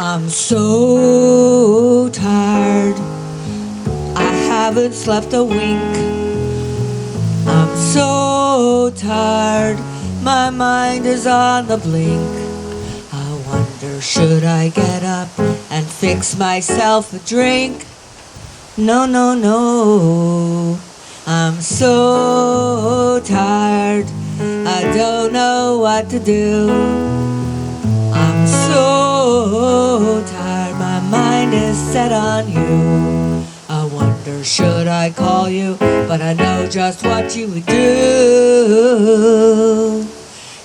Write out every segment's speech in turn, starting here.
I'm so tired. I haven't slept a wink. I'm so tired. My mind is on the blink. I wonder, should I get up and fix myself a drink? No, no, no. I'm so tired. I don't know what to do. I'm so tired. My mind is set on you. I wonder, should I call you? But I know just what you would do.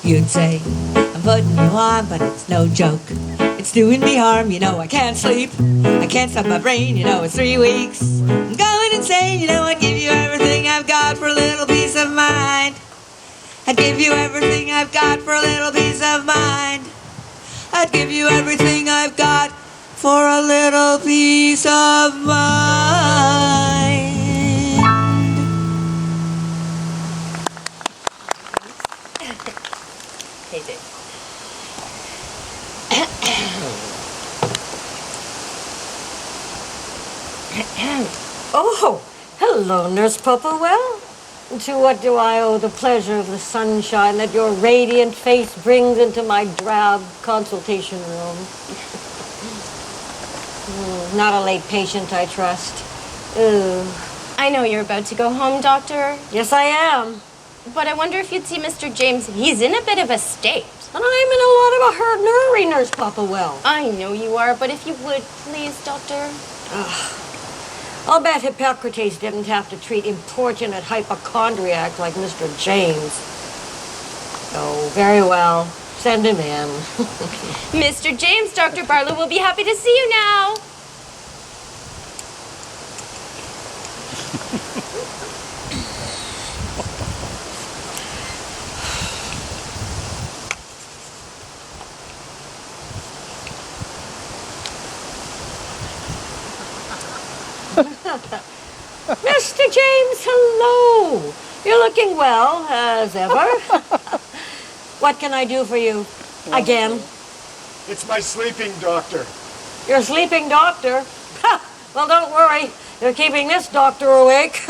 You'd say, I'm putting you on, but it's no joke. It's doing me harm, you know I can't sleep. I can't stop my brain, you know it's 3 weeks. I'm going insane, you know I'd give you everything I've got for a little peace of mind. I'd give you everything I've got for a little peace of mind. I'd give you everything I've got for a little peace of mind. Hey, Dave. Oh, hello, Nurse Popplewell. To what do I owe the pleasure of the sunshine that your radiant face brings into my drab consultation room? Not a late patient, I trust. Ooh. I know you're about to go home, Doctor, Yes, I am. but I wonder if you'd see Mr. James. He's in a bit of a state. And I'm in a lot of a hurry, Nurse Popplewell. I know you are, but if you would, please, Doctor. I'll bet Hippocrates didn't have to treat importunate hypochondriac like Mr. James. Oh, very well. Send him in. Mr. James, Dr. Barlow will be happy to see you now. Mr. James, hello. You're looking well, as ever. What can I do for you? Again? It's my sleeping doctor. Your sleeping doctor? Ha! Well, don't worry. You're keeping this doctor awake.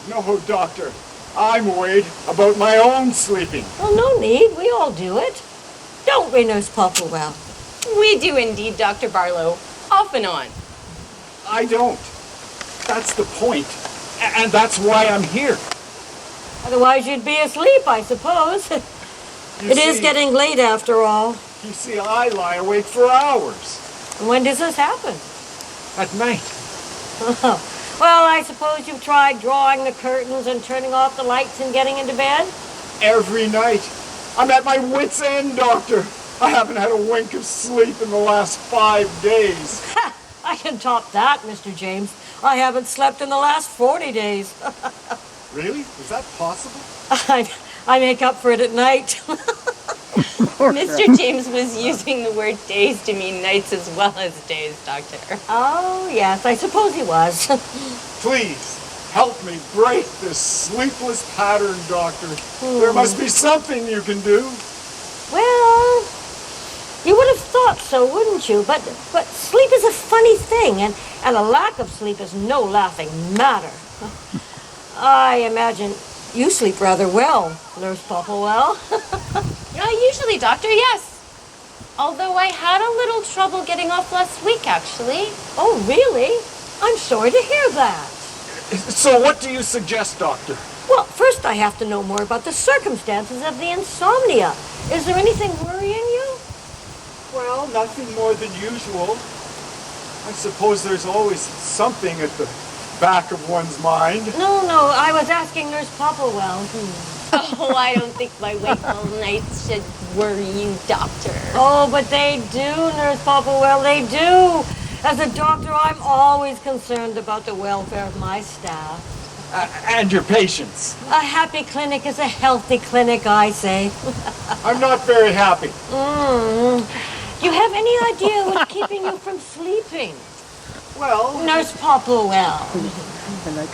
No, doctor. I'm worried about my own sleeping. Well, no need. We all do it. Don't we, Nurse Popplewell? We do indeed, Dr. Barlow. Off and on. I don't. That's the point. And that's why I'm here. Otherwise, you'd be asleep, I suppose. It is getting late, after all. You see, I lie awake for hours. And when does this happen? At night. Well, I suppose you've tried drawing the curtains and turning off the lights and getting into bed? Every night. I'm at my wit's end, doctor. I haven't had a wink of sleep in the last 5 days. Ha! I can top that, Mr. James. I haven't slept in the last 40 days. Really? Is that possible? I make up for it at night. Mr. James was using the word days to mean nights as well as days, Doctor. Oh, yes, I suppose he was. Please, help me break this sleepless pattern, doctor. There must be something you can do. Well, you would have thought so, wouldn't you? But sleep is a funny thing, and a lack of sleep is no laughing matter. I imagine you sleep rather well, Nurse Popplewell. Usually, Doctor, yes. Although I had a little trouble getting off last week, actually. Oh, really? I'm sorry to hear that. So what do you suggest, doctor? Well, first I have to know more about the circumstances of the insomnia. Is there anything worrying you? Well, nothing more than usual. I suppose there's always something at the back of one's mind. No, I was asking Nurse Popplewell. Oh, I don't think my wakeful nights should worry you, Doctor. Oh, but they do, Nurse Popplewell, they do. As a doctor, I'm always concerned about the welfare of my staff. And your patients. A happy clinic is a healthy clinic, I say. I'm not very happy. Do you have any idea what's keeping you from sleeping? Well, Nurse Popplewell.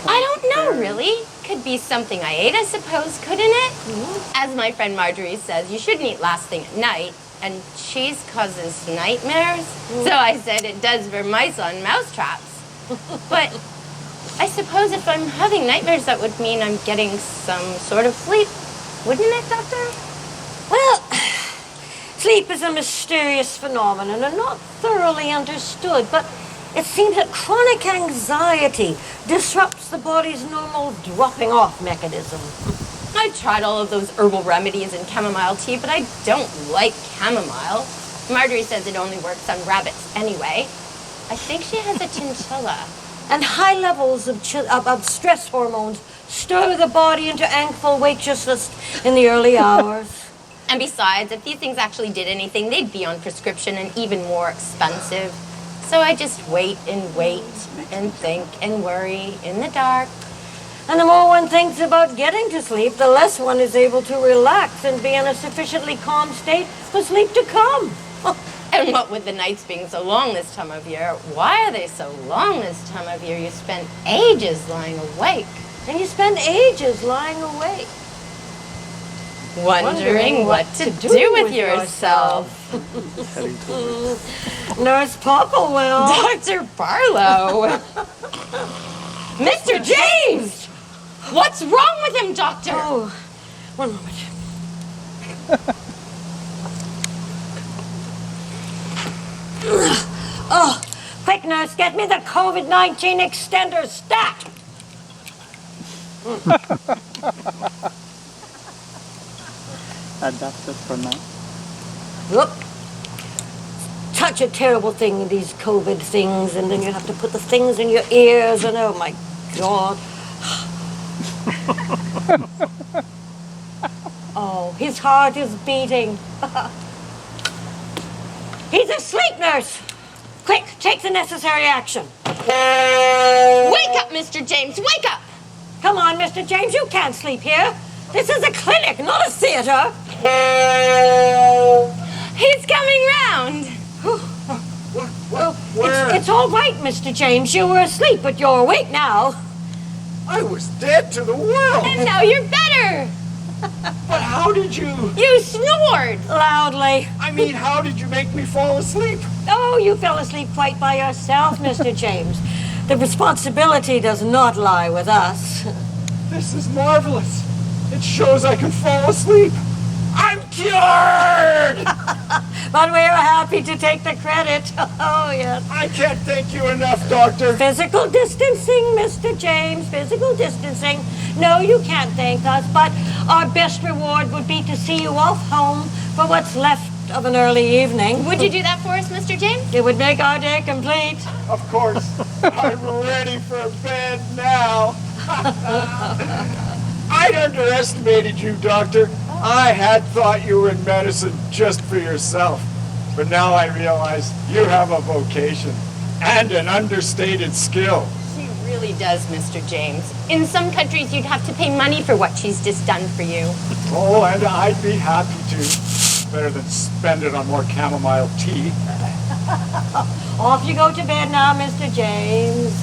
I don't know, really. Could be something I ate, I suppose, couldn't it? As my friend Marjorie says, you shouldn't eat last thing at night. and cheese causes nightmares. So I said it does for mice on mousetraps. But I suppose if I'm having nightmares, that would mean I'm getting some sort of sleep. Wouldn't it, Doctor? Well, sleep is a mysterious phenomenon and not thoroughly understood, but it seems that chronic anxiety disrupts the body's normal dropping off mechanism. I've tried all of those herbal remedies and chamomile tea, but I don't like chamomile. Marjorie says it only works on rabbits anyway. I think she has a chinchilla. And high levels of stress hormones stir the body into ankful wakefulness in the early hours. And besides, if these things actually did anything, they'd be on prescription and even more expensive. So I just wait and think and worry in the dark. And the more one thinks about getting to sleep, the less one is able to relax and be in a sufficiently calm state for sleep to come. And what with the nights being so long this time of year, why are they so long this time of year? You spend ages lying awake. And you spend ages lying awake. Wondering what to do with yourself. Nurse Popplewell. Dr. Barlow. Mr. James! What's wrong with him, Doctor? Oh, one moment. Oh, quick, nurse, get me the COVID-19 extender stat. Adapted for now. Look, such a terrible thing, these COVID things, and then you have to put the things in your ears, and oh my God. Oh, his heart is beating. He's asleep, nurse. Quick, take the necessary action. Wake up, Mr. James, wake up! Come on, Mr. James, you can't sleep here. This is a clinic, not a theater. He's coming round. Where? It's all right, Mr. James. You were asleep, but you're awake now. I was dead to the world. And now you're better. But how did you? You snored. Loudly. I mean, how did you make me fall asleep? Oh, you fell asleep quite by yourself, Mr. James. The responsibility does not lie with us. This is marvelous. It shows I can fall asleep. I'm cured! But we're happy to take the credit. Oh, yes. I can't thank you enough, Doctor. Physical distancing, Mr. James. Physical distancing. No, you can't thank us, but our best reward would be to see you off home for what's left of an early evening. Would you do that for us, Mr. James? It would make our day complete. Of course. I'm ready for bed now. I'd underestimated you, Doctor. I had thought you were in medicine just for yourself. But now I realize you have a vocation and an understated skill. She really does, Mr. James. In some countries, you'd have to pay money for what she's just done for you. Oh, and I'd be happy to. Better than spend it on more chamomile tea. Off you go to bed now, Mr. James.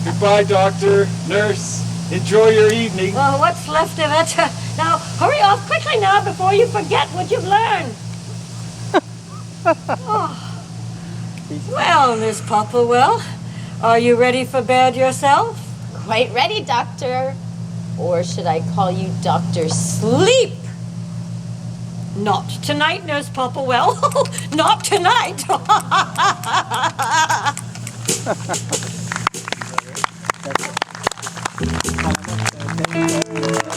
Goodbye, doctor, nurse. Enjoy your evening. Well, what's left of it? Now, hurry off quickly now before you forget what you've learned. Oh. Well, Miss Popplewell, are you ready for bed yourself? Quite ready, Doctor. Or should I call you Dr. Sleep? Not tonight, Nurse Popplewell. Not tonight. That's